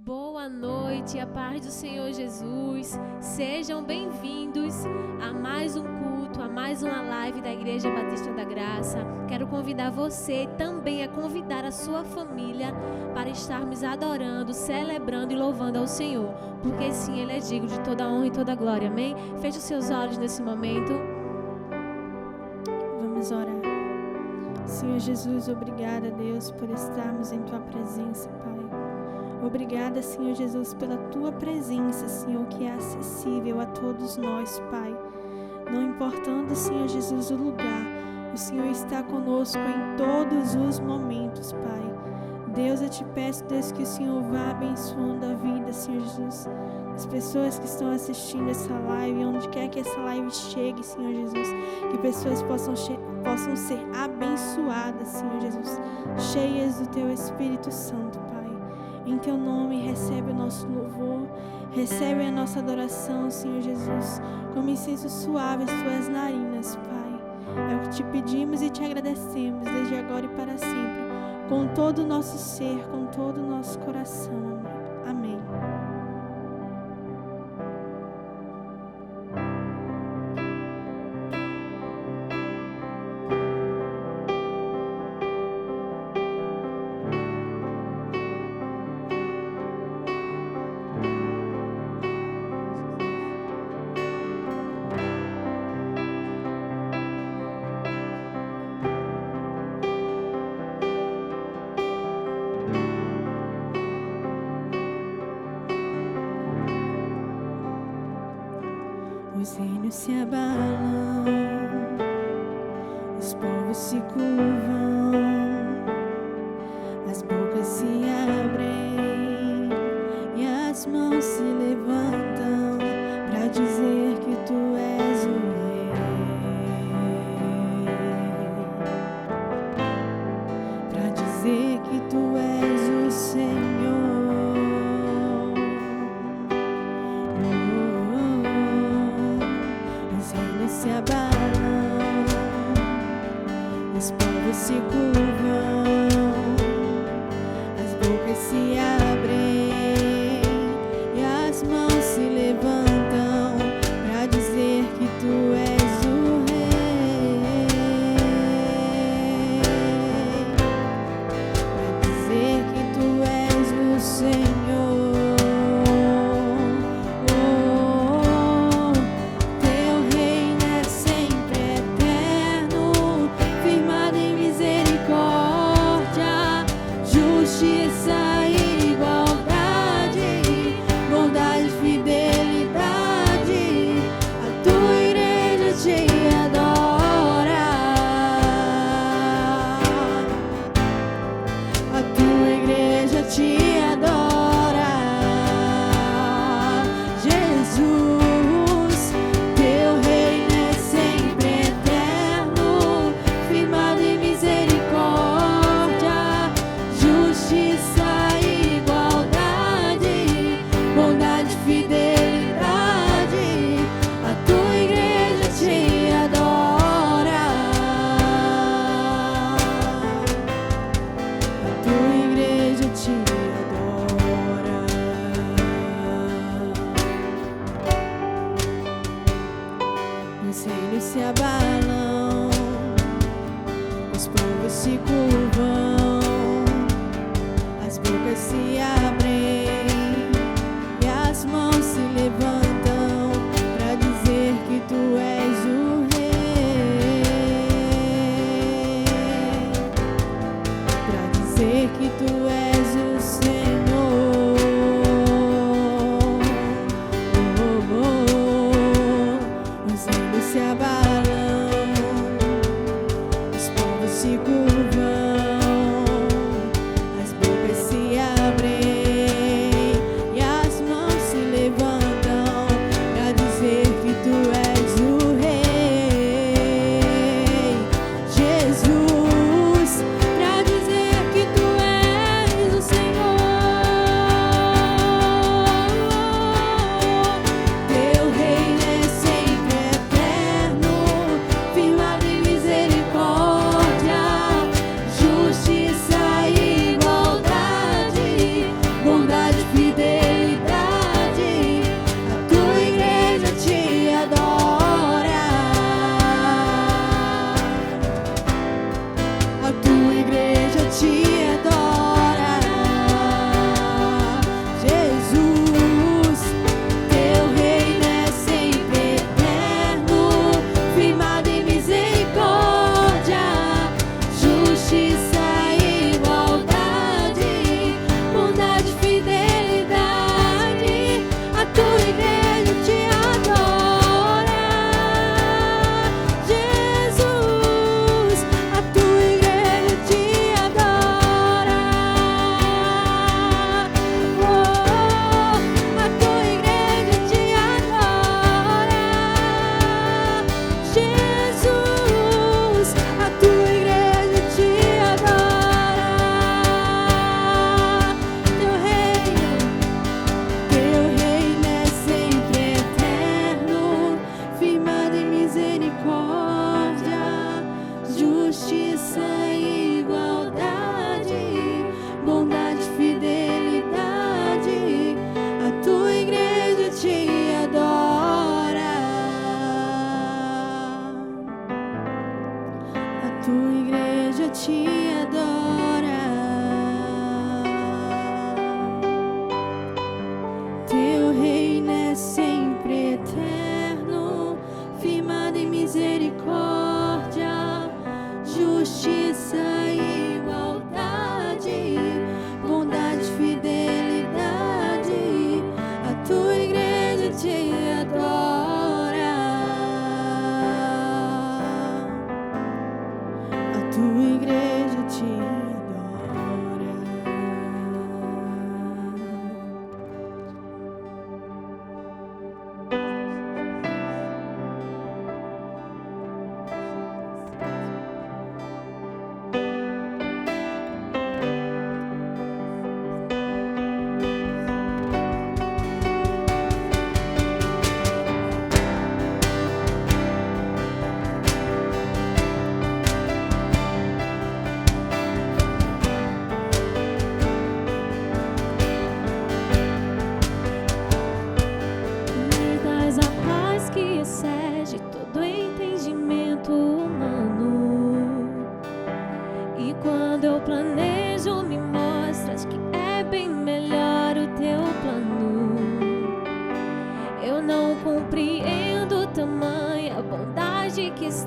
Boa noite, a paz do Senhor Jesus. Sejam bem-vindos a mais um culto, a mais uma live da Igreja Batista da Graça. Quero convidar você também a convidar a sua família para estarmos adorando, celebrando e louvando ao Senhor, porque sim, Ele é digno de toda honra e toda glória. Amém? Feche os seus olhos nesse momento. Vamos orar. Senhor Jesus, obrigada, Deus, por estarmos em Tua presença, Pai. Obrigada, Senhor Jesus, pela Tua presença, Senhor, que é acessível a todos nós, Pai. Não importando, Senhor Jesus, o lugar, o Senhor está conosco em todos os momentos, Pai. Deus, eu te peço, Deus, que o Senhor vá abençoando a vida, Senhor Jesus, as pessoas que estão assistindo essa live, onde quer que essa live chegue, Senhor Jesus, que pessoas possam ser abençoadas, Senhor Jesus, cheias do Teu Espírito Santo, Pai. Em Teu nome, recebe o nosso louvor, recebe a nossa adoração, Senhor Jesus, como incenso suave às Tuas narinas, Pai. É o que te pedimos e te agradecemos, desde agora e para sempre, com todo o nosso ser, com todo o nosso coração. Amém. Os reinos se abalam, os povos se curvam, as bocas se abrem e as mãos se levantam para dizer que Tu és o Rei, para dizer que Tu és o Senhor. Se abalam, os povos se curvam, as bocas se abrem e as mãos se levantam para dizer que Tu és o Rei, para dizer que Tu és o Senhor. Jesus, pra dizer que Tu és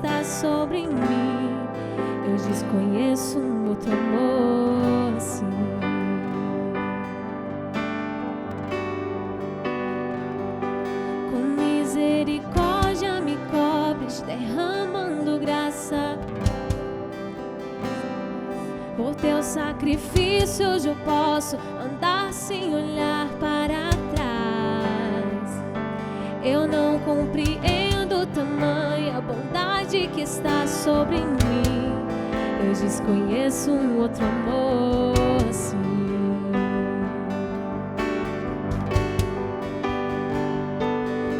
está sobre mim. Eu desconheço um outro amor assim. Com misericórdia me cobres, derramando graça. Por teu sacrifício hoje eu posso andar sem olhar para trás. Eu não compreendo tamanha bondade que está sobre mim. Eu desconheço um outro amor assim.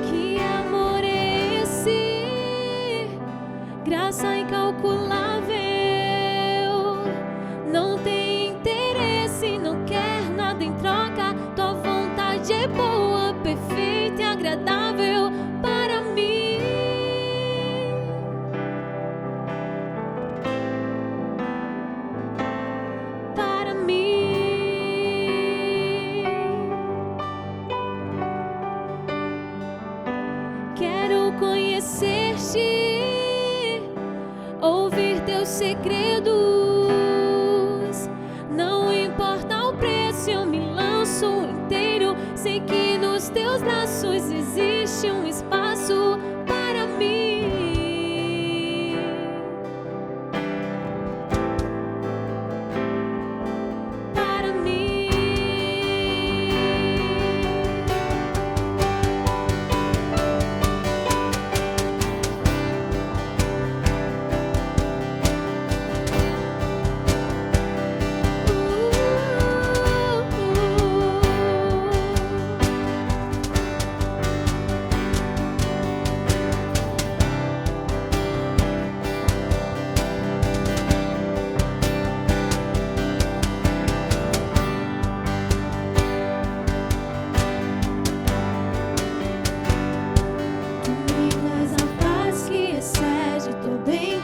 Que amor é esse? Graça incalculável. Não tem interesse, não quer nada em troca. Tua vontade é boa, perfeita e agradável para mim. Para mim. Quero conhecer-te, ouvir teus segredos. Não importa o preço, eu me lanço inteiro. Sei que nos teus braços existe um espaço para mim. Para mim.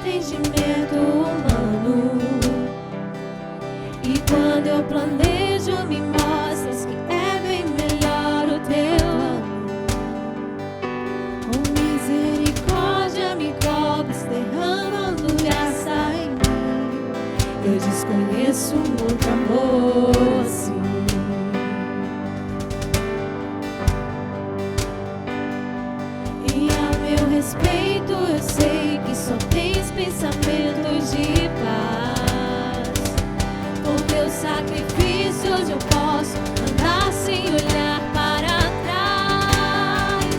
Entendimento humano. E quando eu planejo, me mostras que é bem melhor o teu amor. Com misericórdia me cobres, derramando graça em mim. Eu desconheço um outro amor assim. E a meu respeito eu sei que só tens pensamentos de paz. Por teu sacrifício hoje eu posso andar sem olhar para trás.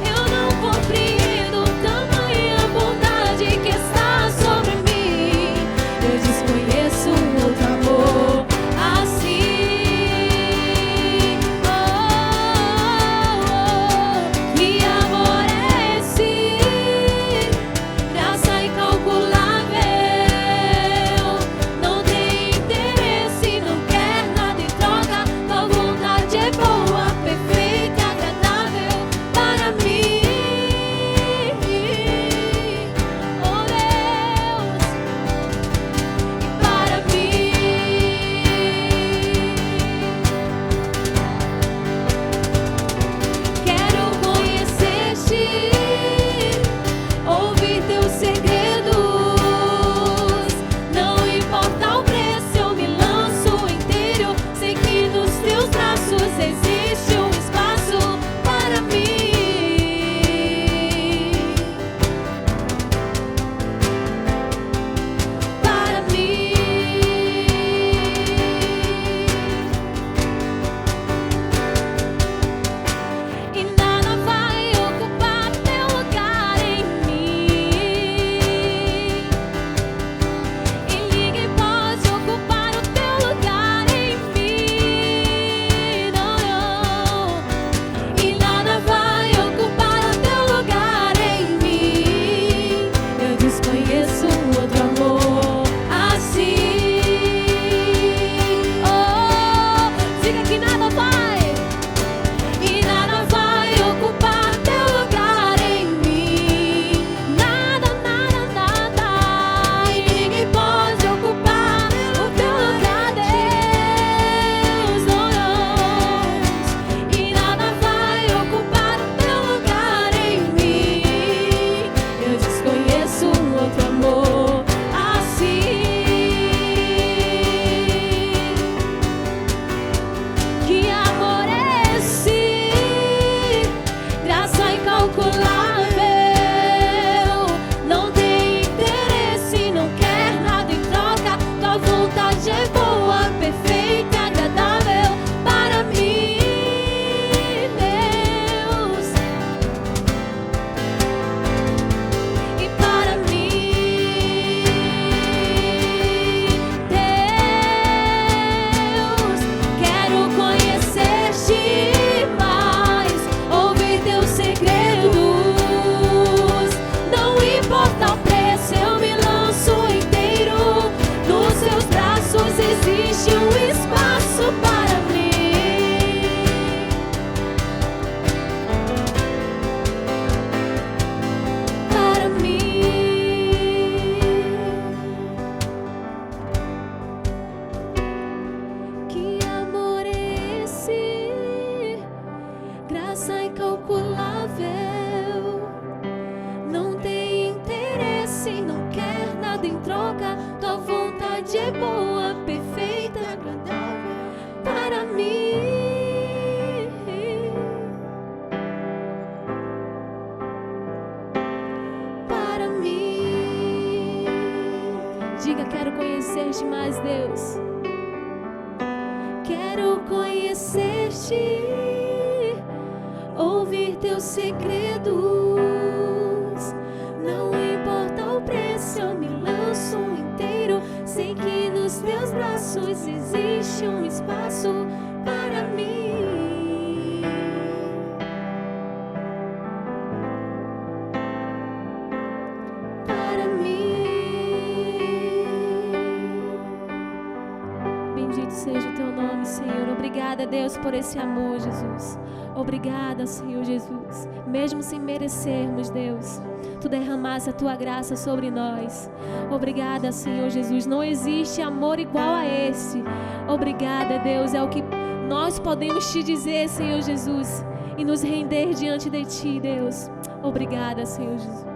Eu não compreendo tamanha bondade que está sobre mim. Eu desconheço um outro amor assim. Oh, oh, oh. Que amor é esse? Graça incalculável. Não tem interesse, não quer nada em troca. mais, Deus. Quero conhecer-te, ouvir teus segredos. Não importa o preço, eu me lanço inteiro. Sei que nos teus braços existe um espaço para mim. Para mim. Bendito seja o teu nome, Senhor. Obrigada, Deus, por esse amor, Jesus. Obrigada, Senhor Jesus. Mesmo sem merecermos, Deus, Tu derramaste a Tua graça sobre nós. Obrigada, Senhor Jesus. Não existe amor igual a esse. Obrigada, Deus. É o que nós podemos Te dizer, Senhor Jesus, e nos render diante de Ti, Deus. Obrigada, Senhor Jesus.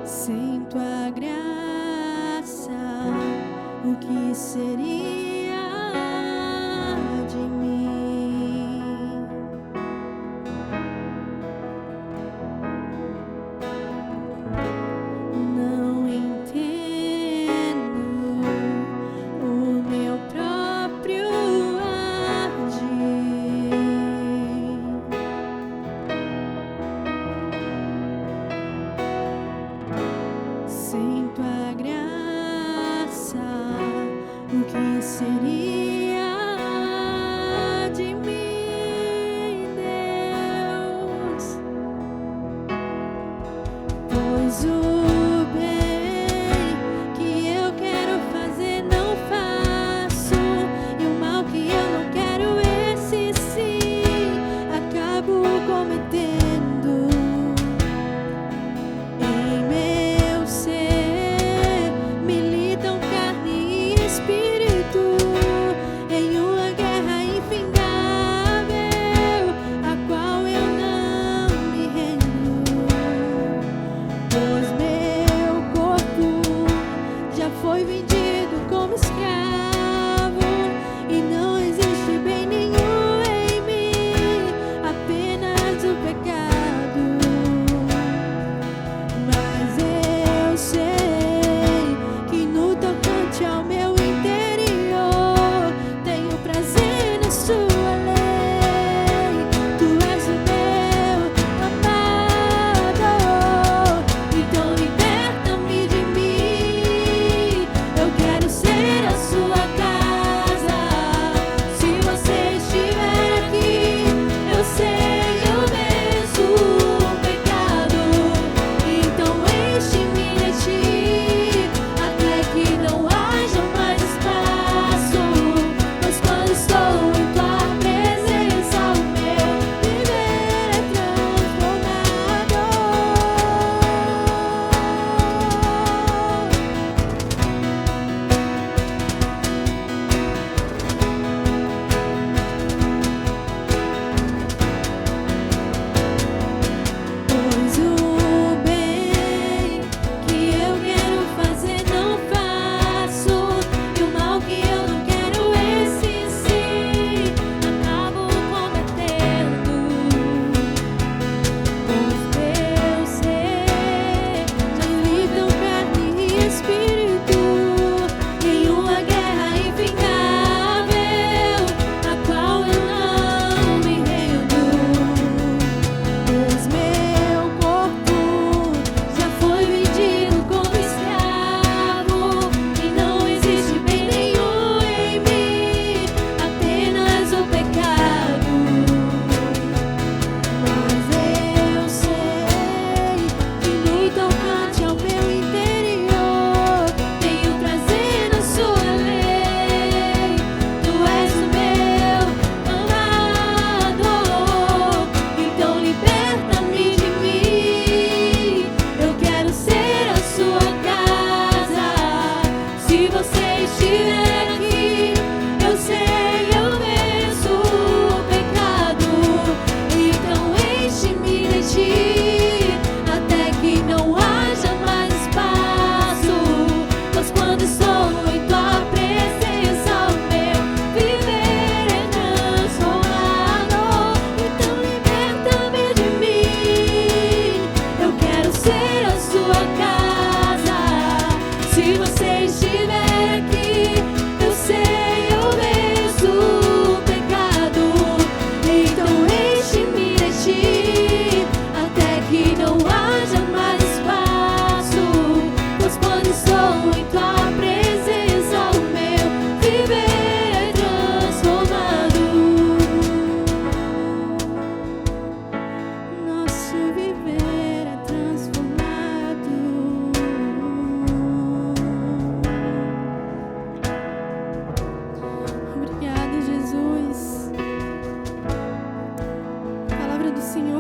Sem tua graça, o que seria de mim? Não entendo o meu próprio agir. Sem tua graça, o que seria de mim, Deus? Pois o bem que eu quero fazer não faço, e o mal que eu não quero, esse sim, acabo cometendo. Em meu ser militam carne e espírito, em uma guerra infindável, a qual eu não me rendo. Pois meu corpo já foi vendido como escravo, e não existe bem nenhum em mim, apenas o pecado. Mas eu sei que no tocante ao meu interior tenho prazer na sua lei. Tu és o meu amado, então liberta-me de mim. Eu quero ser a sua casa. Se você estiver aqui, eu sei, eu mesmo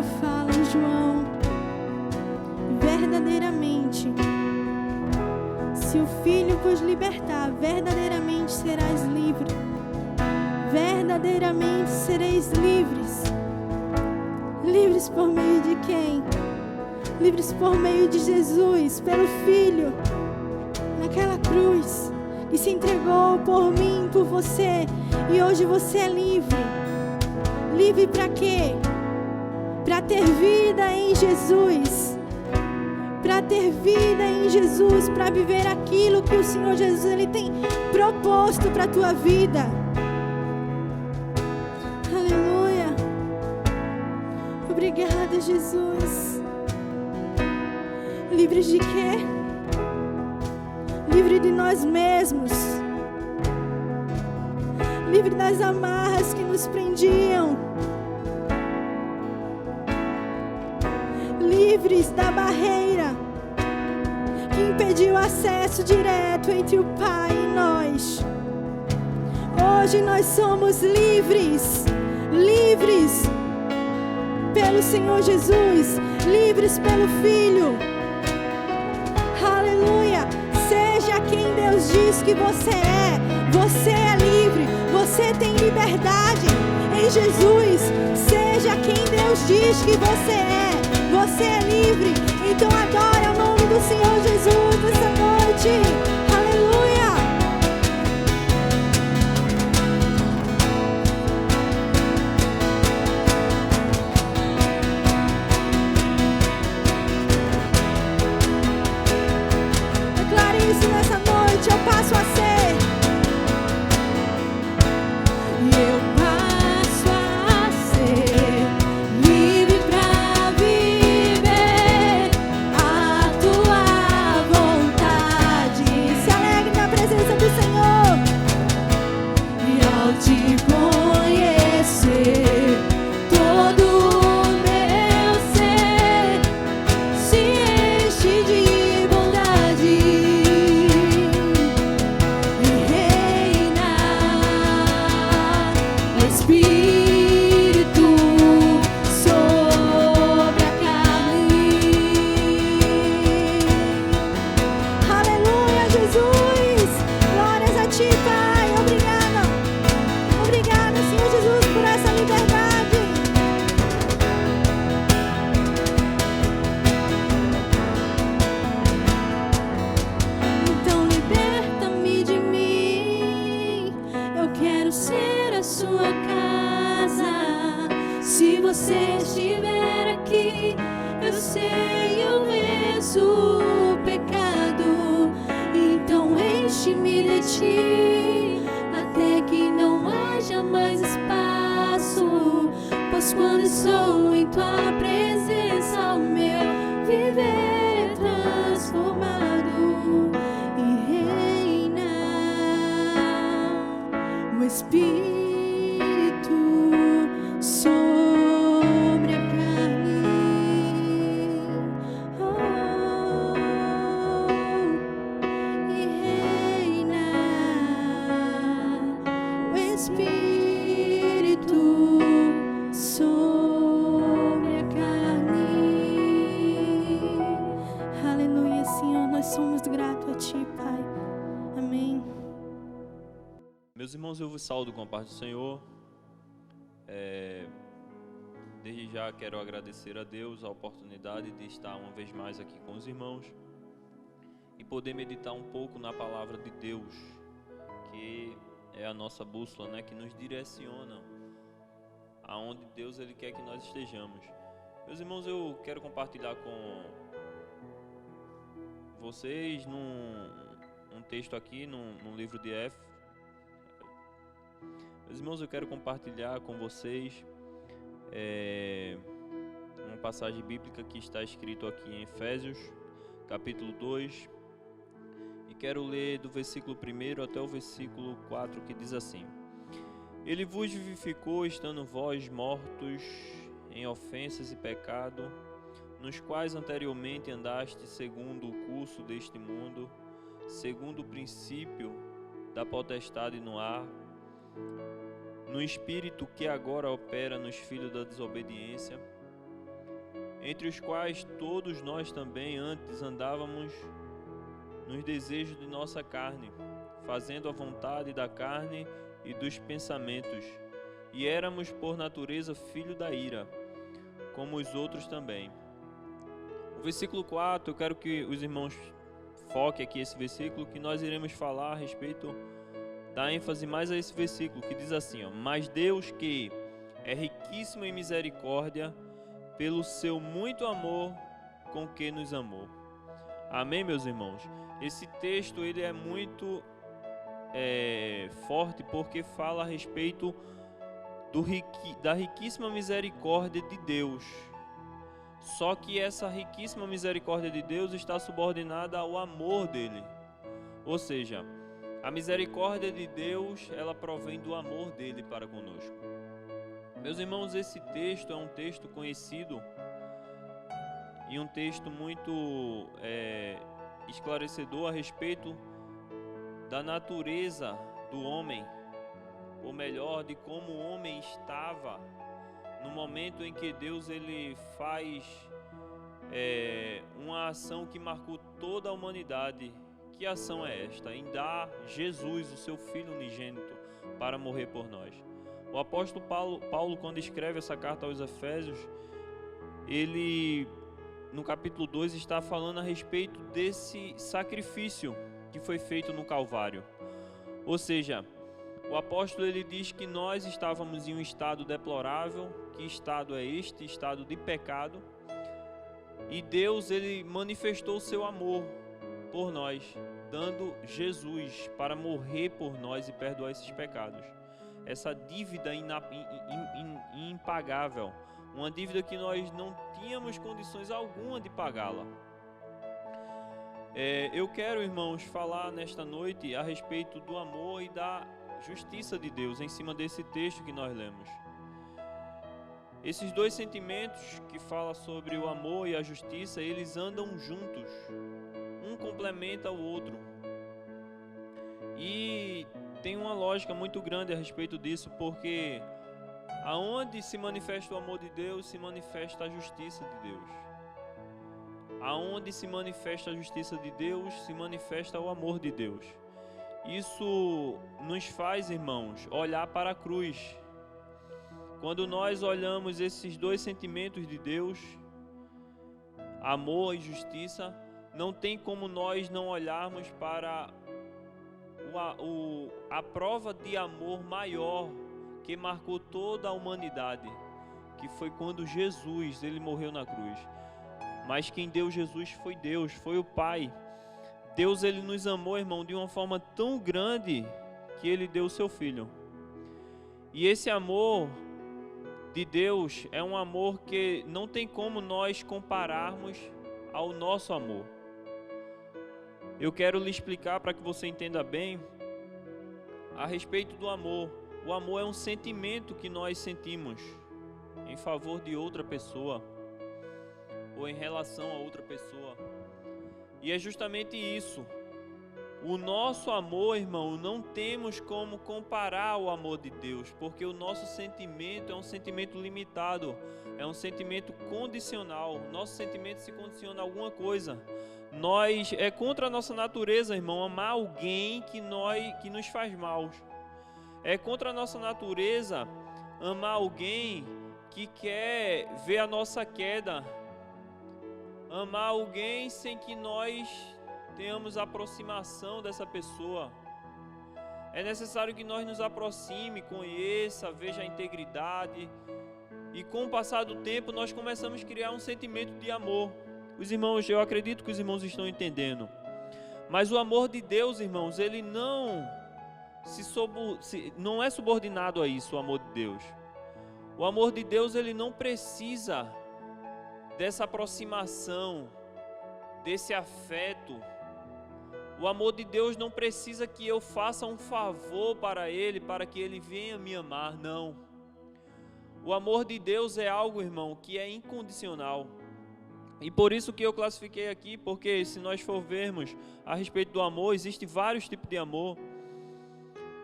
Senhor fala em João, verdadeiramente, se o Filho vos libertar, verdadeiramente serás livre. Verdadeiramente sereis livres. Livres por meio de quem? Livres por meio de Jesus, pelo Filho, naquela cruz, que se entregou por mim, por você, e hoje você é livre. Livre para quê? Para ter vida em Jesus. Para ter vida em Jesus, para viver aquilo que o Senhor Jesus ele tem proposto para a tua vida. Aleluia. Obrigada, Jesus. Livres de quê? Livre de nós mesmos. Livre das amarras que nos prendiam. Livres da barreira que impediu o acesso direto entre o Pai e nós. Hoje nós somos livres. Livres pelo Senhor Jesus. Livres pelo Filho. Aleluia. Seja quem Deus diz que você é. Você é livre. Você tem liberdade em Jesus. Seja quem Deus diz que você é. Você é livre. Então adore o nome do Senhor Jesus nessa noite. Aleluia. Declare isso nessa noite. Eu passo a ser. Meus irmãos, eu vos saúdo com a paz do Senhor. Desde já quero agradecer a Deus a oportunidade de estar uma vez mais aqui com os irmãos e poder meditar um pouco na palavra de Deus, que é a nossa bússola, né, que nos direciona aonde Deus ele quer que nós estejamos. Meus irmãos, eu quero compartilhar com vocês um texto aqui no livro de Éfeso. Meus irmãos, eu quero compartilhar com vocês uma passagem bíblica que está escrito aqui em Efésios, capítulo 2, e quero ler do versículo 1 até o versículo 4, que diz assim: Ele vos vivificou, estando vós mortos em ofensas e pecado, nos quais anteriormente andaste segundo o curso deste mundo, segundo o princípio da potestade no ar, no espírito que agora opera nos filhos da desobediência, entre os quais todos nós também antes andávamos nos desejos de nossa carne, fazendo a vontade da carne e dos pensamentos, e éramos por natureza filho da ira, como os outros também. O versículo 4, eu quero que os irmãos foquem aqui esse versículo, que nós iremos falar a respeito, dar ênfase mais a esse versículo, que diz assim, mas Deus, que é riquíssimo em misericórdia, pelo seu muito amor com que nos amou. Amém, meus irmãos? Esse texto ele é muito forte, porque fala a respeito da riquíssima misericórdia de Deus. Só que essa riquíssima misericórdia de Deus está subordinada ao amor dele. Ou seja, a misericórdia de Deus, ela provém do amor dele para conosco. Meus irmãos, esse texto é um texto conhecido e um texto muito esclarecedor a respeito da natureza do homem, ou melhor, de como o homem estava no momento em que Deus ele faz uma ação que marcou toda a humanidade. Que ação é esta? Em dar Jesus, o seu Filho unigênito, para morrer por nós. O apóstolo Paulo, quando escreve essa carta aos Efésios, ele, no capítulo 2, está falando a respeito desse sacrifício que foi feito no Calvário. Ou seja, o apóstolo ele diz que nós estávamos em um estado deplorável. Que estado é este? Estado de pecado. E Deus ele manifestou o seu amor por nós, dando Jesus para morrer por nós e perdoar esses pecados. Essa dívida impagável, uma dívida que nós não tínhamos condições alguma de pagá-la. Eu quero, irmãos, falar nesta noite a respeito do amor e da justiça de Deus em cima desse texto que nós lemos. Esses dois sentimentos que falam sobre o amor e a justiça, eles andam juntos, um complementa o outro. E tem uma lógica muito grande a respeito disso, porque aonde se manifesta o amor de Deus, se manifesta a justiça de Deus. Aonde se manifesta a justiça de Deus, se manifesta o amor de Deus. Isso nos faz, irmãos, olhar para a cruz. Quando nós olhamos esses dois sentimentos de Deus, amor e justiça, não tem como nós não olharmos para a prova de amor maior que marcou toda a humanidade, que foi quando Jesus ele morreu na cruz. Mas quem deu Jesus foi Deus, foi o Pai. Deus ele nos amou, irmão, de uma forma tão grande que ele deu o seu Filho. E esse amor de Deus é um amor que não tem como nós compararmos ao nosso amor. Eu quero lhe explicar para que você entenda bem a respeito do amor. O amor é um sentimento que nós sentimos em favor de outra pessoa ou em relação a outra pessoa. E é justamente isso. O nosso amor, irmão, não temos como comparar ao amor de Deus, porque o nosso sentimento é um sentimento limitado, é um sentimento condicional. Nosso sentimento se condiciona a alguma coisa. É contra a nossa natureza, irmão, amar alguém que nos faz mal. É contra a nossa natureza amar alguém que quer ver a nossa queda. Amar alguém sem que nós tenhamos aproximação dessa pessoa. É necessário que nós nos aproxime, conheça, veja a integridade. E com o passar do tempo nós começamos a criar um sentimento de amor. Os irmãos, eu acredito que os irmãos estão entendendo. Mas o amor de Deus, irmãos, ele não é subordinado a isso, o amor de Deus. O amor de Deus, ele não precisa dessa aproximação, desse afeto. O amor de Deus não precisa que eu faça um favor para Ele, para que Ele venha me amar, não. O amor de Deus é algo, irmão, que é incondicional. E por isso que eu classifiquei aqui, porque se nós for vermos a respeito do amor, existem vários tipos de amor.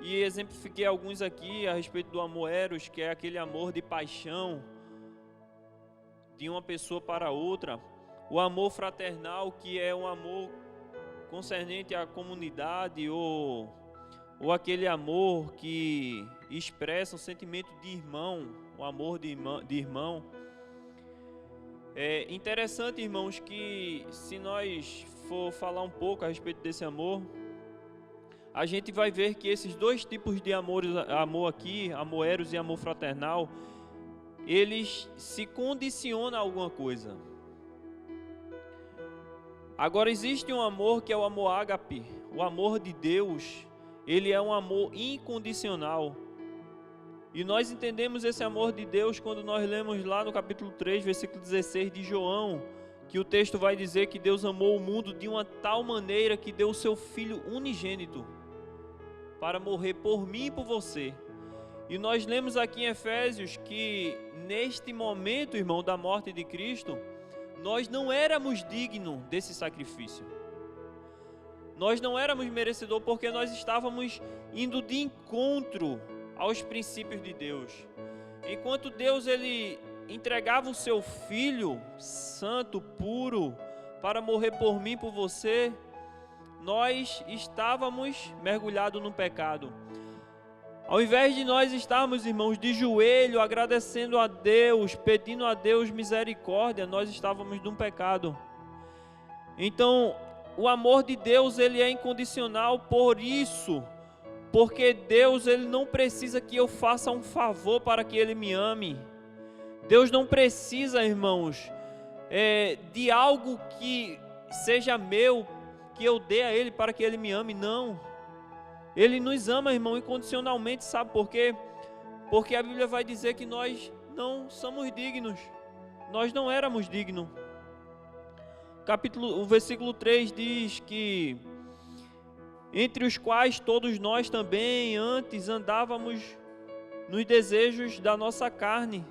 E exemplifiquei alguns aqui a respeito do amor eros, que é aquele amor de paixão, de uma pessoa para outra, o amor fraternal, que é um amor concernente à comunidade, ou aquele amor que expressa um sentimento de irmão, o amor de irmão. É interessante, irmãos, que se nós for falar um pouco a respeito desse amor, a gente vai ver que esses dois tipos de amor aqui, amor eros e amor fraternal, eles se condicionam a alguma coisa. Agora existe um amor que é o amor ágape, o amor de Deus. Ele é um amor incondicional. E nós entendemos esse amor de Deus quando nós lemos lá no capítulo 3, versículo 16 de João, que o texto vai dizer que Deus amou o mundo de uma tal maneira que deu o seu Filho unigênito para morrer por mim e por você. E nós lemos aqui em Efésios que neste momento, irmão, da morte de Cristo, nós não éramos dignos desse sacrifício. Nós não éramos merecedores porque nós estávamos indo de encontro aos princípios de Deus. Enquanto Deus ele entregava o seu Filho santo, puro, para morrer por mim e por você, nós estávamos mergulhados no pecado. Ao invés de nós estarmos, irmãos, de joelho, agradecendo a Deus, pedindo a Deus misericórdia, nós estávamos num pecado. Então, o amor de Deus, ele é incondicional por isso, porque Deus, ele não precisa que eu faça um favor para que ele me ame. Deus não precisa, irmãos, de algo que seja meu, que eu dê a ele para que ele me ame, não. Ele nos ama, irmão, incondicionalmente, sabe por quê? Porque a Bíblia vai dizer que nós não somos dignos. Nós não éramos dignos. O versículo 3 diz que entre os quais todos nós também antes andávamos nos desejos da nossa carne,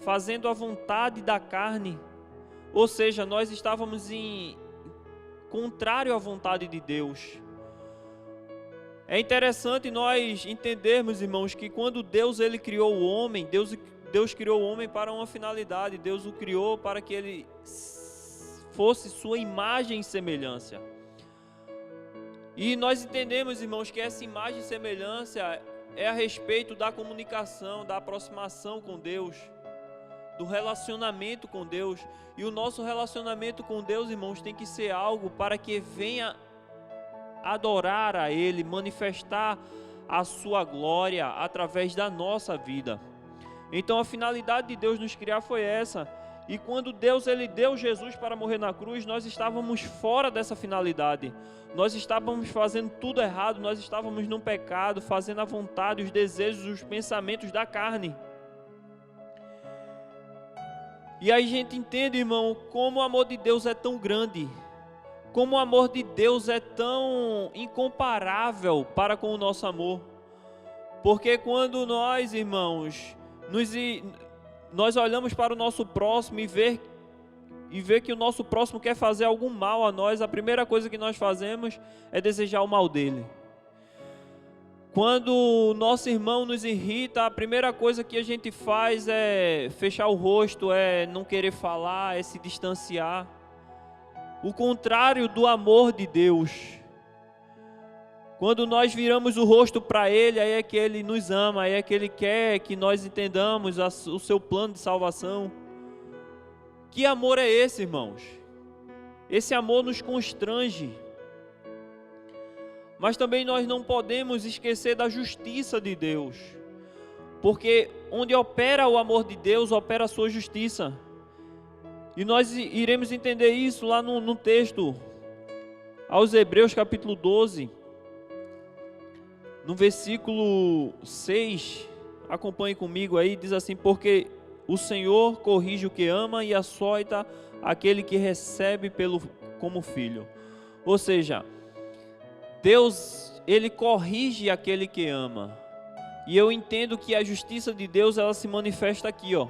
fazendo a vontade da carne. Ou seja, nós estávamos em contrário à vontade de Deus. É interessante nós entendermos, irmãos, que quando Deus ele criou o homem, Deus criou o homem para uma finalidade. Deus o criou para que ele fosse sua imagem e semelhança. E nós entendemos, irmãos, que essa imagem e semelhança é a respeito da comunicação, da aproximação com Deus, do relacionamento com Deus. E o nosso relacionamento com Deus, irmãos, tem que ser algo para que venha adorar a Ele, manifestar a sua glória através da nossa vida. Então a finalidade de Deus nos criar foi essa. E quando Deus ele deu Jesus para morrer na cruz, nós estávamos fora dessa finalidade. Nós estávamos fazendo tudo errado, nós estávamos num pecado, fazendo a vontade, os desejos, os pensamentos da carne. E aí a gente entende, irmão, como o amor de Deus é tão grande, como o amor de Deus é tão incomparável para com o nosso amor. Porque quando nós, irmãos, nós olhamos para o nosso próximo e ver que o nosso próximo quer fazer algum mal a nós, a primeira coisa que nós fazemos é desejar o mal dele. Quando o nosso irmão nos irrita, a primeira coisa que a gente faz é fechar o rosto, é não querer falar, é se distanciar. O contrário do amor de Deus. Quando nós viramos o rosto para Ele, aí é que Ele nos ama, aí é que Ele quer que nós entendamos o seu plano de salvação. Que amor é esse, irmãos? Esse amor nos constrange. Mas também nós não podemos esquecer da justiça de Deus. Porque onde opera o amor de Deus, opera a sua justiça. E nós iremos entender isso lá no texto, aos Hebreus capítulo 12, no versículo 6, acompanhe comigo aí, diz assim: porque o Senhor corrige o que ama e açoita aquele que recebe como filho. Ou seja, Deus, Ele corrige aquele que ama. E eu entendo que a justiça de Deus, ela se manifesta aqui, ó,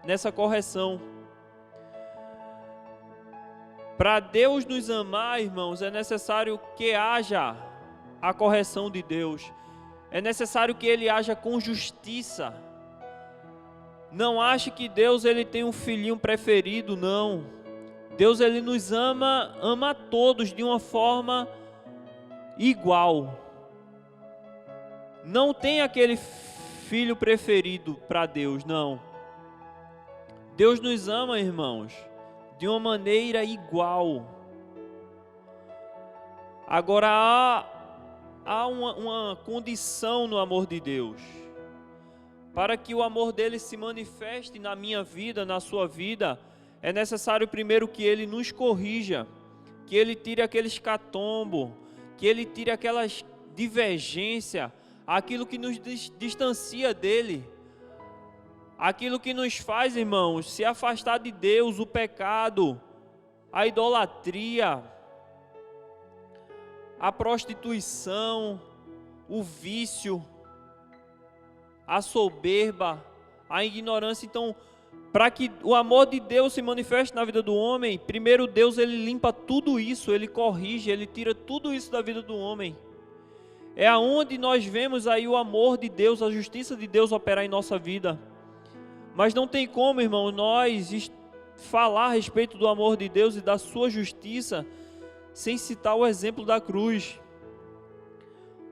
nessa correção. Para Deus nos amar, irmãos, é necessário que haja a correção de Deus. É necessário que Ele haja com justiça. Não ache que Deus ele tem um filhinho preferido, não. Deus ele nos ama a todos de uma forma igual. Não tem aquele filho preferido para Deus, não. Deus nos ama, irmãos, de uma maneira igual. Agora há uma condição no amor de Deus. Para que o amor dele se manifeste na minha vida, na sua vida, é necessário primeiro que ele nos corrija, que ele tire aquele escatombo, que ele tire aquelas divergências, aquilo que nos distancia dele, aquilo que nos faz, irmãos, se afastar de Deus, o pecado, a idolatria, a prostituição, o vício, a soberba, a ignorância. Então, para que o amor de Deus se manifeste na vida do homem, primeiro Deus ele limpa tudo isso, ele corrige, ele tira tudo isso da vida do homem. É aonde nós vemos aí o amor de Deus, a justiça de Deus operar em nossa vida. Mas não tem como, irmão, nós falar a respeito do amor de Deus e da sua justiça sem citar o exemplo da cruz.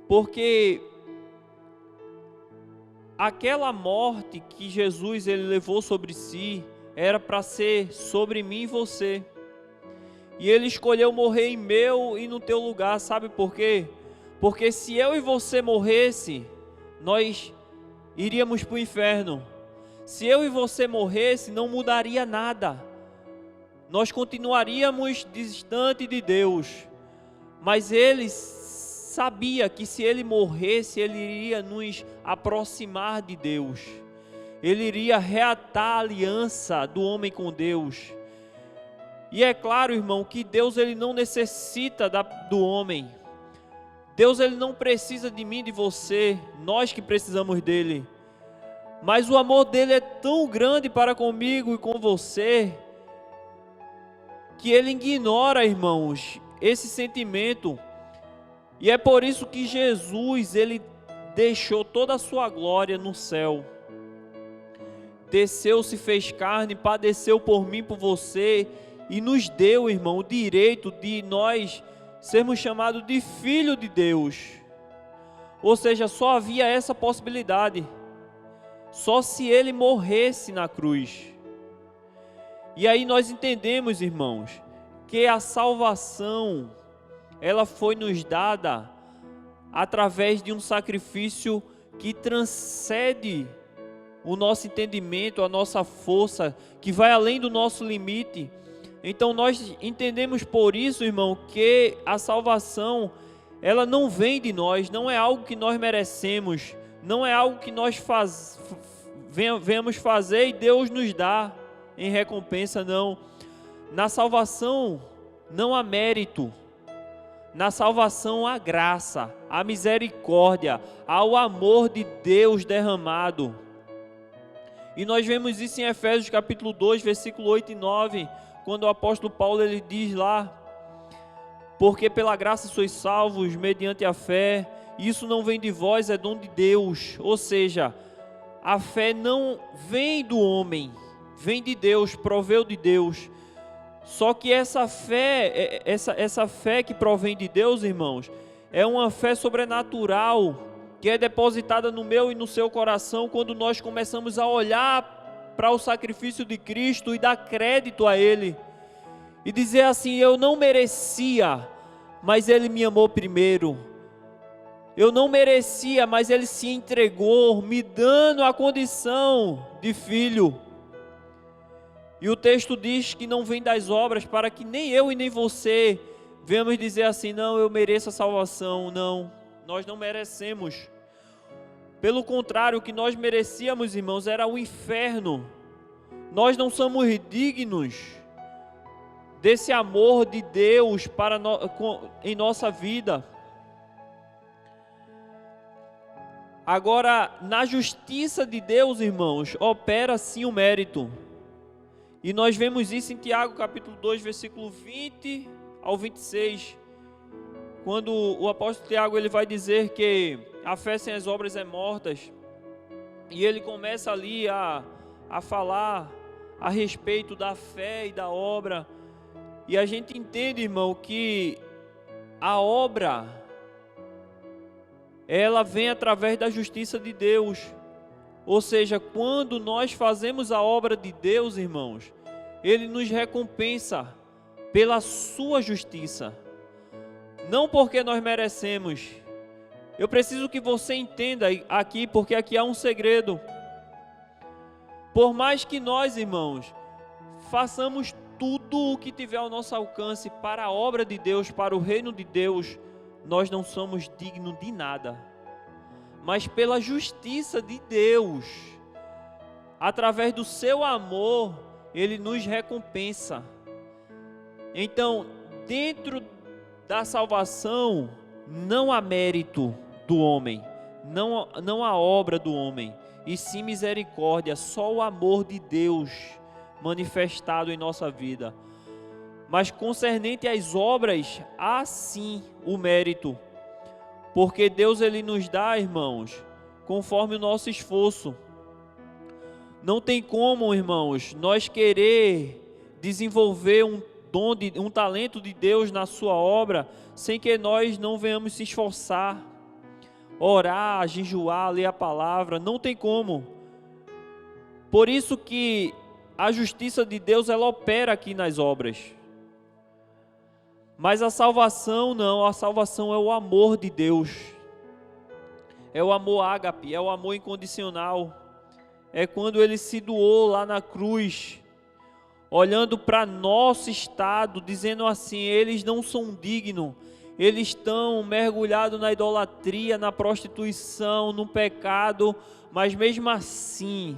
Porque aquela morte que Jesus ele levou sobre si era para ser sobre mim e você. E ele escolheu morrer em meu e no teu lugar, sabe por quê? Porque se eu e você morresse, nós iríamos para o inferno. Se eu e você morresse, não mudaria nada. Nós continuaríamos distante de Deus. Mas ele sabia que se ele morresse, ele iria nos aproximar de Deus. Ele iria reatar a aliança do homem com Deus. E é claro, irmão, que Deus ele não necessita do homem. Deus ele não precisa de mim, de você, nós que precisamos dele. Mas o amor dele é tão grande para comigo e com você, que ele ignora, irmãos, esse sentimento. E é por isso que Jesus, ele deixou toda a sua glória no céu. Desceu, se fez carne, padeceu por mim, por você, e nos deu, irmão, o direito de nós sermos chamados de filho de Deus. Ou seja, só havia essa possibilidade. Só se ele morresse na cruz. E aí nós entendemos, irmãos, que a salvação, ela foi nos dada através de um sacrifício que transcende o nosso entendimento, a nossa força, que vai além do nosso limite. Então nós entendemos por isso, irmão, que a salvação, ela não vem de nós, não é algo que nós merecemos, não é algo que nós venhamos fazer e Deus nos dá em recompensa, não. Na salvação não há mérito, na salvação há graça, há misericórdia, há o amor de Deus derramado. E nós vemos isso em Efésios capítulo 2, versículo 8 e 9, quando o apóstolo Paulo ele diz lá: porque pela graça sois salvos mediante a fé, isso não vem de vós, é dom de Deus. Ou seja, a fé não vem do homem, vem de Deus, proveu de Deus. Só que essa fé que provém de Deus, irmãos, é uma fé sobrenatural, que é depositada no meu e no seu coração quando nós começamos a olhar para o sacrifício de Cristo e dar crédito a Ele. E dizer assim: eu não merecia, mas Ele me amou primeiro. Eu não merecia, mas Ele se entregou, me dando a condição de filho. E o texto diz que não vem das obras, para que nem eu e nem você venhamos dizer assim: não, eu mereço a salvação. Não, nós não merecemos. Pelo contrário, o que nós merecíamos, irmãos, era o inferno. Nós não somos dignos desse amor de Deus em nossa vida. Agora, na justiça de Deus, irmãos, opera sim o mérito. E nós vemos isso em Tiago capítulo 2, versículo 20 ao 26. Quando o apóstolo Tiago ele vai dizer que a fé sem as obras é morta. E ele começa ali a a falar a respeito da fé e da obra. E a gente entende, irmão, que a obra, ela vem através da justiça de Deus. Ou seja, quando nós fazemos a obra de Deus, irmãos, Ele nos recompensa pela sua justiça. Não porque nós merecemos. Eu preciso que você entenda aqui, porque aqui há um segredo. Por mais que nós, irmãos, façamos tudo o que tiver ao nosso alcance para a obra de Deus, para o reino de Deus, nós não somos dignos de nada. Mas pela justiça de Deus, através do seu amor, Ele nos recompensa. Então, dentro da salvação, não há mérito do homem, não há obra do homem, e sim misericórdia, só o amor de Deus manifestado em nossa vida. Mas concernente às obras, há sim o mérito, porque Deus ele nos dá, irmãos, conforme o nosso esforço. Não tem como, irmãos, nós querer desenvolver um talento de Deus na sua obra, sem que nós não venhamos se esforçar, orar, jejuar, ler a palavra. Não tem como. Por isso que a justiça de Deus, ela opera aqui nas obras. Mas a salvação não, a salvação é o amor de Deus. É o amor ágape, é o amor incondicional. É quando Ele se doou lá na cruz, olhando para nosso estado, dizendo assim: eles não são dignos, eles estão mergulhados na idolatria, na prostituição, no pecado, mas mesmo assim,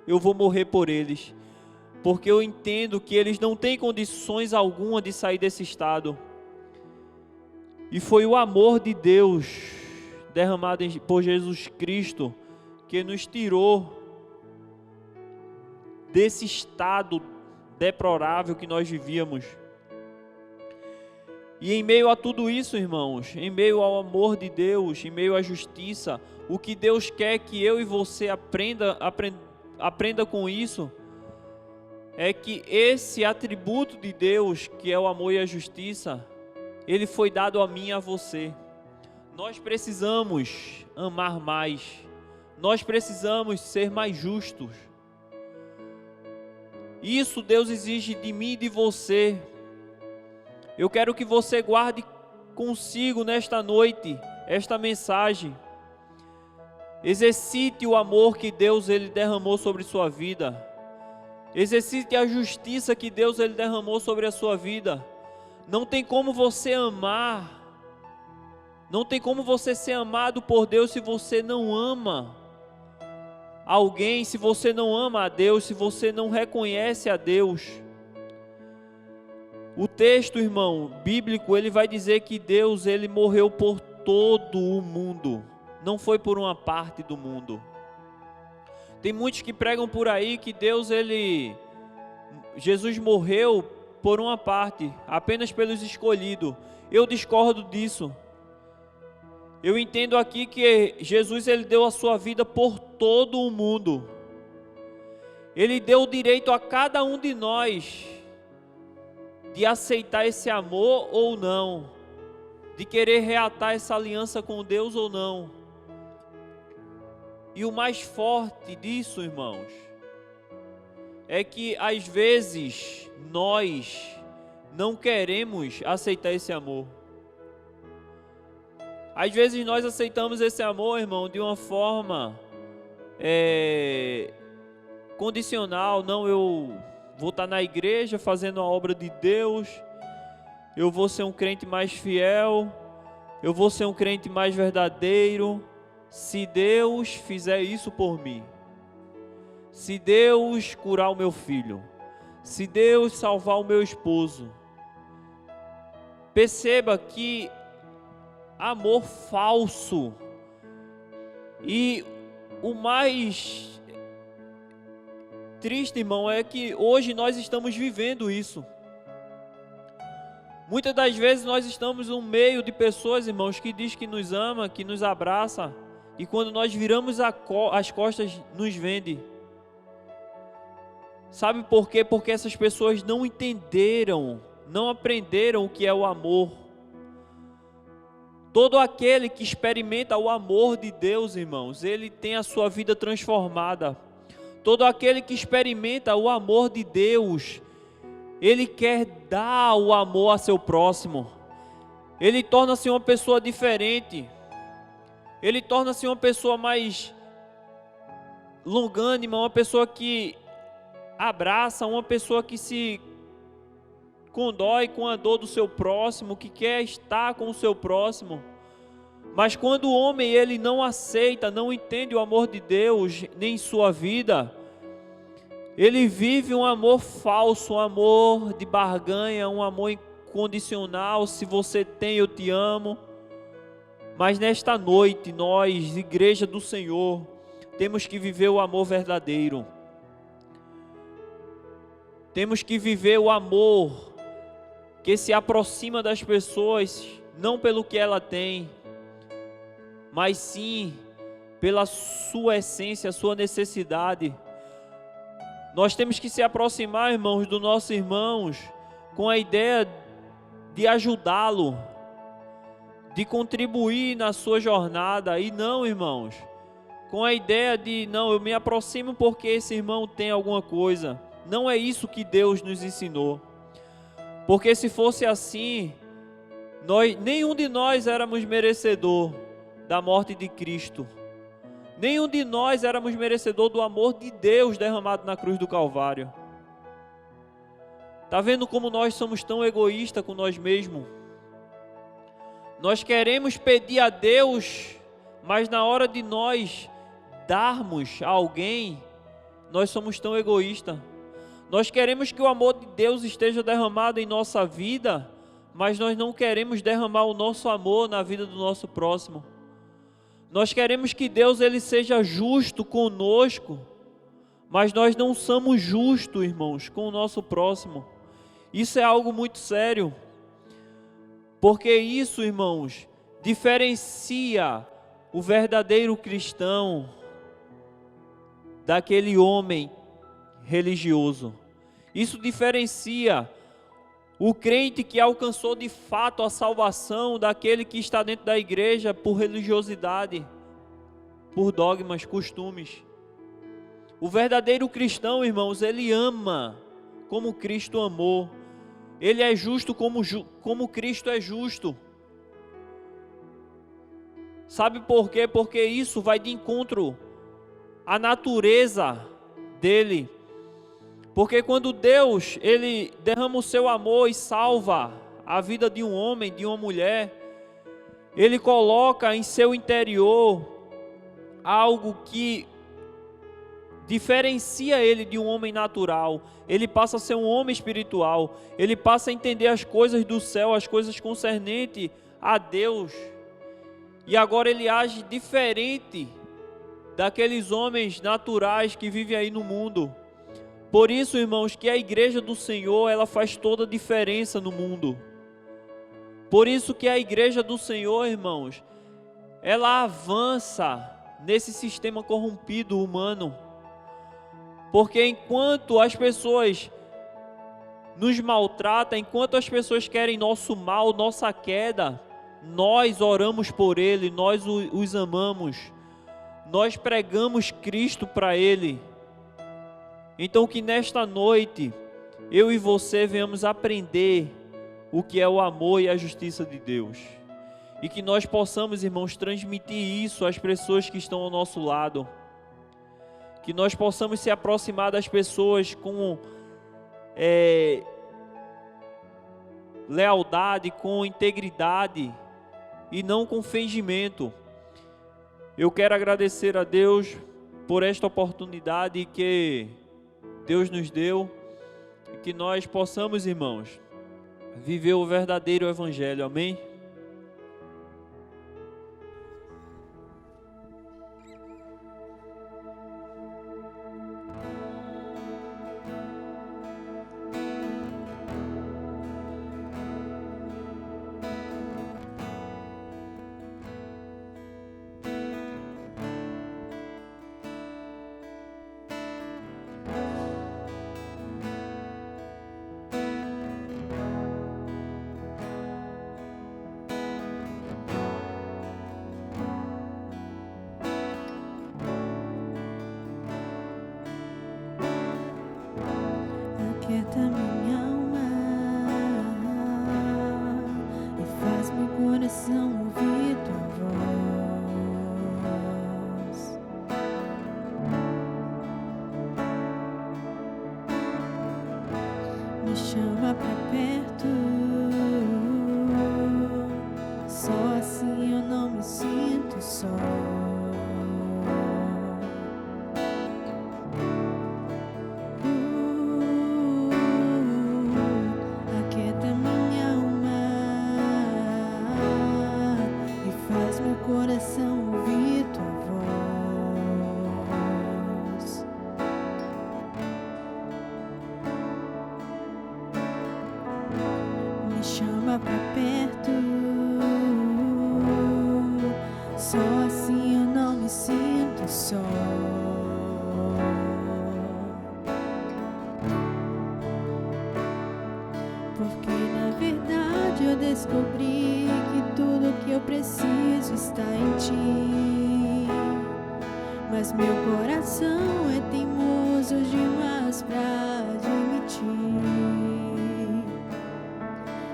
eu vou morrer por eles, porque eu entendo que eles não têm condições alguma de sair desse estado. E foi o amor de Deus derramado por Jesus Cristo que nos tirou desse estado deplorável que nós vivíamos. E em meio a tudo isso, irmãos, em meio ao amor de Deus, em meio à justiça, o que Deus quer que eu e você aprenda com isso, é que esse atributo de Deus, que é o amor e a justiça, ele foi dado a mim e a você. Nós precisamos amar mais, nós precisamos ser mais justos. Isso Deus exige de mim e de você. Eu quero que você guarde consigo nesta noite esta mensagem. Exercite o amor que Deus ele derramou sobre sua vida. Exercite a justiça que Deus ele derramou sobre a sua vida. Não tem como você amar, não tem como você ser amado por Deus se você não ama alguém, se você não ama a Deus, se você não reconhece a Deus. O texto, irmão, bíblico, ele vai dizer que Deus, ele morreu por todo o mundo, não foi por uma parte do mundo. Tem muitos que pregam por aí que Jesus morreu por uma parte, apenas pelos escolhidos. Eu discordo disso. Eu entendo aqui que Jesus ele deu a sua vida por todo o mundo. Ele deu o direito a cada um de nós de aceitar esse amor ou não, de querer reatar essa aliança com Deus ou não. E o mais forte disso, irmãos, é que às vezes nós não queremos aceitar esse amor. Às vezes nós aceitamos esse amor, irmão, de uma forma condicional. Não, eu vou estar na igreja fazendo a obra de Deus, eu vou ser um crente mais fiel, eu vou ser um crente mais verdadeiro, se Deus fizer isso por mim, se Deus curar o meu filho, se Deus salvar o meu esposo. Perceba que amor falso, e o mais triste, irmão, é que hoje nós estamos vivendo isso. Muitas das vezes nós estamos no meio de pessoas, irmãos, que diz que nos ama, que nos abraça, e quando nós viramos as costas, nos vende. Sabe por quê? Porque essas pessoas não entenderam, não aprenderam o que é o amor. Todo aquele que experimenta o amor de Deus, irmãos, ele tem a sua vida transformada. Todo aquele que experimenta o amor de Deus, ele quer dar o amor a seu próximo. Ele torna-se uma pessoa diferente. Ele torna-se uma pessoa mais longânima, uma pessoa que abraça, uma pessoa que se condói com a dor do seu próximo, que quer estar com o seu próximo. Mas quando o homem ele não aceita, não entende o amor de Deus nem em sua vida, ele vive um amor falso, um amor de barganha, um amor incondicional. Se você tem, eu te amo. Mas nesta noite, nós, Igreja do Senhor, temos que viver o amor verdadeiro. Temos que viver o amor que se aproxima das pessoas, não pelo que ela tem, mas sim pela sua essência, sua necessidade. Nós temos que se aproximar, irmãos, dos nossos irmãos, com a ideia de ajudá-lo, de contribuir na sua jornada, e não, irmãos, com a ideia de, não, eu me aproximo porque esse irmão tem alguma coisa. Não é isso que Deus nos ensinou. Porque se fosse assim, nenhum de nós éramos merecedor da morte de Cristo. Nenhum de nós éramos merecedor do amor de Deus derramado na cruz do Calvário. Está vendo como nós somos tão egoístas com nós mesmos? Nós queremos pedir a Deus, mas na hora de nós darmos a alguém, nós somos tão egoístas. Nós queremos que o amor de Deus esteja derramado em nossa vida, mas nós não queremos derramar o nosso amor na vida do nosso próximo. Nós queremos que Deus ele seja justo conosco, mas nós não somos justos, irmãos, com o nosso próximo. Isso é algo muito sério, porque isso, irmãos, diferencia o verdadeiro cristão daquele homem religioso. Isso diferencia o crente que alcançou de fato a salvação daquele que está dentro da igreja por religiosidade, por dogmas, costumes. O verdadeiro cristão, irmãos, ele ama como Cristo amou. Ele é justo como Cristo é justo. Sabe por quê? Porque isso vai de encontro à natureza dele. Porque quando Deus, ele derrama o seu amor e salva a vida de um homem, de uma mulher, ele coloca em seu interior algo que diferencia ele de um homem natural. Ele passa a ser um homem espiritual. Ele passa a entender as coisas do céu, as coisas concernentes a Deus. E agora ele age diferente daqueles homens naturais que vivem aí no mundo. Por isso, irmãos, que a igreja do Senhor, ela faz toda a diferença no mundo. Por isso que a igreja do Senhor, irmãos, ela avança nesse sistema corrompido humano. Porque enquanto as pessoas nos maltratam, enquanto as pessoas querem nosso mal, nossa queda, nós oramos por ele, nós os amamos, nós pregamos Cristo para ele. Então que nesta noite, eu e você venhamos aprender o que é o amor e a justiça de Deus. E que nós possamos, irmãos, transmitir isso às pessoas que estão ao nosso lado. Que nós possamos se aproximar das pessoas com lealdade, com integridade e não com fingimento. Eu quero agradecer a Deus por esta oportunidade que Deus nos deu e que nós possamos, irmãos, viver o verdadeiro evangelho. Amém? aquieta minha alma e faz meu coração ouvir tua voz. Me chama pra perto, só assim eu não me sinto só. Aquieta minha alma e faz meu coração ouvir tua voz. Me chama pra perto, só assim eu não me sinto só. Porque na verdade eu descobri que tudo que eu preciso está em ti. Mas meu coração é teimoso demais pra admitir.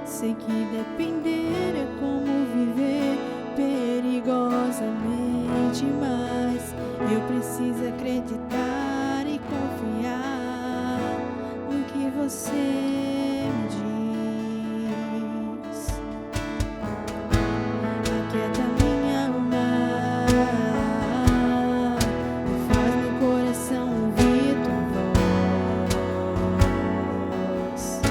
Sei que depender é como viver perigosamente, mas eu preciso acreditar e confiar no que você me diz. Aquieta minha alma e faz meu coração ouvir tua voz.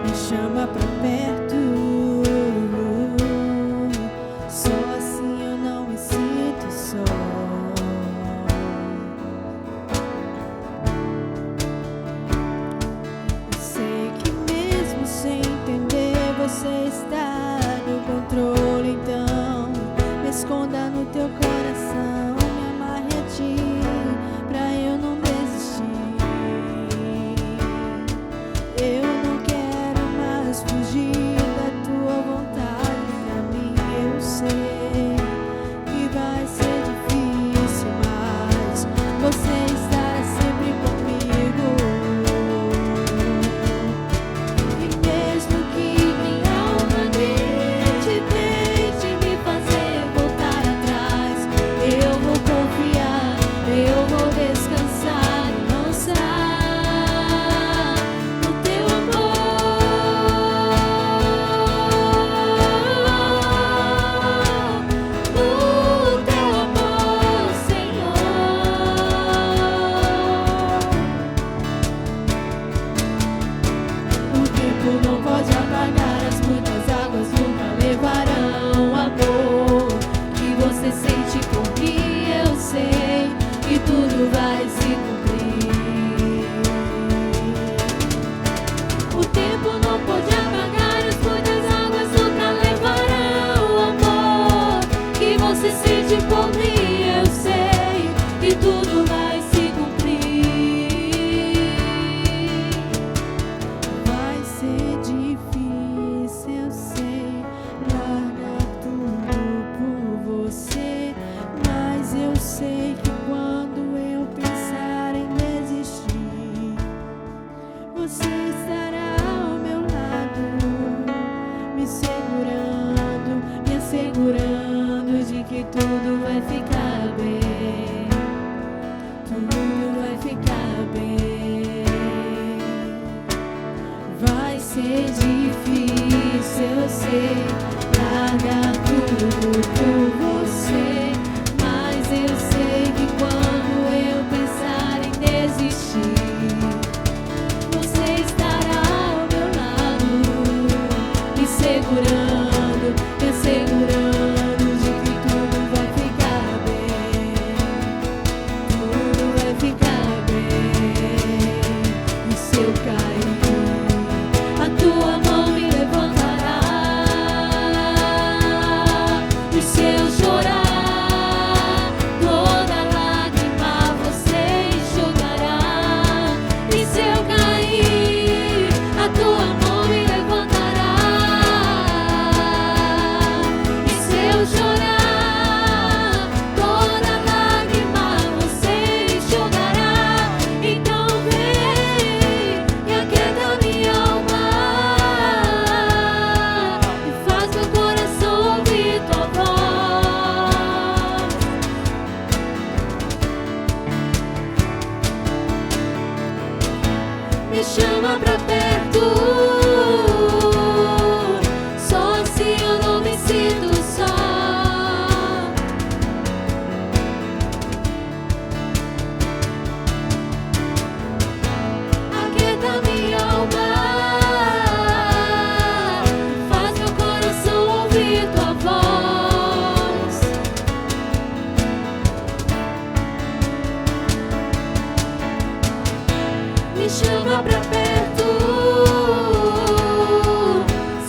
Me chama pra perto, só assim eu não me sinto só. Eu sei que mesmo sem entender você está no controle, então me esconda no teu coração, me amarre a ti pra eu não desistir. Eu não quero mais fugir da tua vontade pra mim. Eu sei que vai ser difícil, mas você estará sempre comigo. E mesmo que minha alma grite, tente me fazer voltar atrás, eu vou confiar, eu vou descansar e lançar no teu amor, Senhor. O tempo não pode apagar, as muitas águas nunca levarão o amor que você sente por mim. Eu sei que tudo vai se cumprir. O tempo não pode apagar, as muitas águas nunca levarão o amor que você sente por mim. Eu sei que tudo vai se cumprir. Vai ser difícil, eu sei, largar tudo por você, mas eu sei que quando eu pensar em desistir, você estará ao meu lado, me segurando, me assegurando de que tudo vai ficar bem. Tudo vai ficar bem. Vai ser difícil, eu sei, largar tudo por você, mas eu sei que quando eu pensar em desistir, você estará ao meu lado, me segurando, me assegurando de que tudo vai ficar bem. Tudo vai ficar bem. E se eu cair, a tua mão me levantará. E se eu chorar, me chama pra perto. Só assim eu não me sinto só. Aquieta minha alma, faz meu coração ouvir tua voz. Me chama pra perto,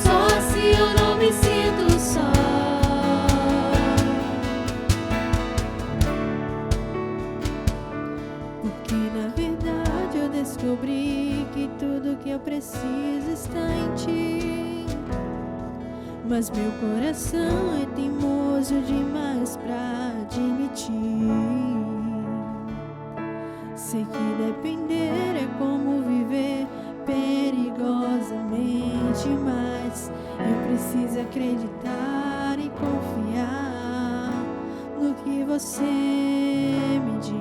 só assim eu não me sinto só. Porque na verdade eu descobri que tudo que eu preciso está em ti. Mas meu coração é teimoso demais pra admitir. Sei que depender é como viver perigosamente, mas eu preciso acreditar e confiar no que você me diz.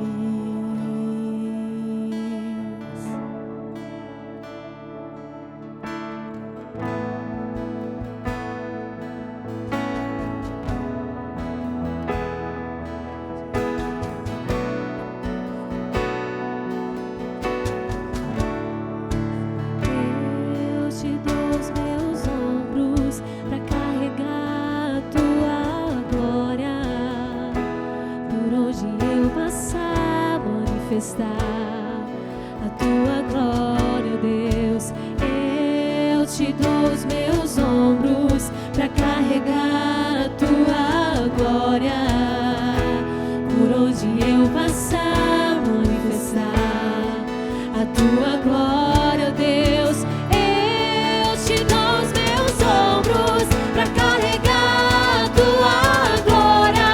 Eu te dou os meus ombros pra carregar a tua glória. Por onde eu passar, manifestar a tua glória, Deus. Eu te dou os meus ombros pra carregar a tua glória. Por onde eu passar, manifestar a tua glória, Deus. Eu te dou os meus ombros pra carregar a tua glória.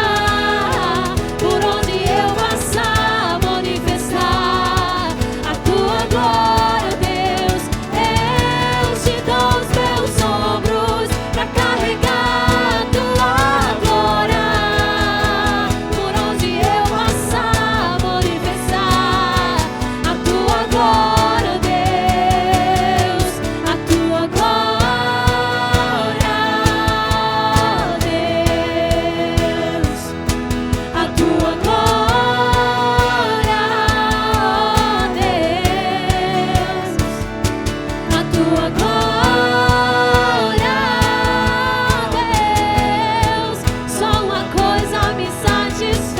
Por onde eu passar, manifestar a tua glória, Deus. Eu te dou os meus ombros pra carregar a tua glória. Por onde eu passar, manifestar a tua glória, Deus. A tua glória, Deus. A tua glória, Deus. A tua glória, Deus. Só uma coisa me satisfaz.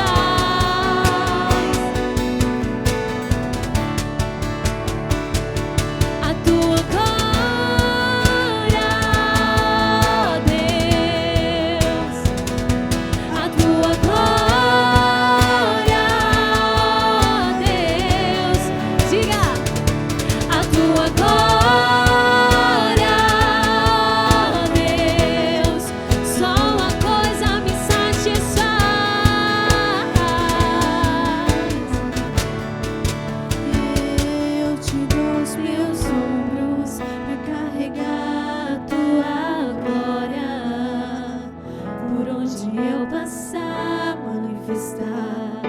A tua glória, Deus. A tua glória, Deus. Diga. A tua glória, Deus. Só uma coisa me satisfaz. Eu te dou os meus ombros pra carregar a tua glória. Por onde eu passar, manifestar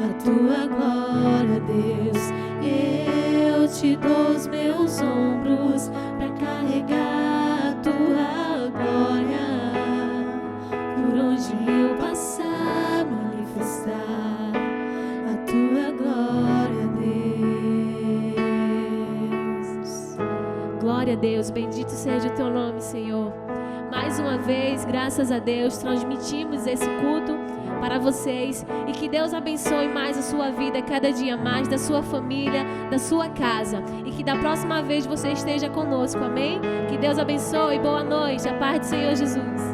a tua glória, Deus. Eu te dou os meus ombros pra carregar a tua glória. Por onde eu passar, manifestar a tua glória, Deus. Glória a Deus, bendito seja o teu nome, Senhor. Mais uma vez, graças a Deus, transmitimos esse culto para vocês e que Deus abençoe mais a sua vida cada dia mais, da sua família, da sua casa, e que da próxima vez você esteja conosco, amém? Que Deus abençoe, boa noite, a paz do Senhor Jesus.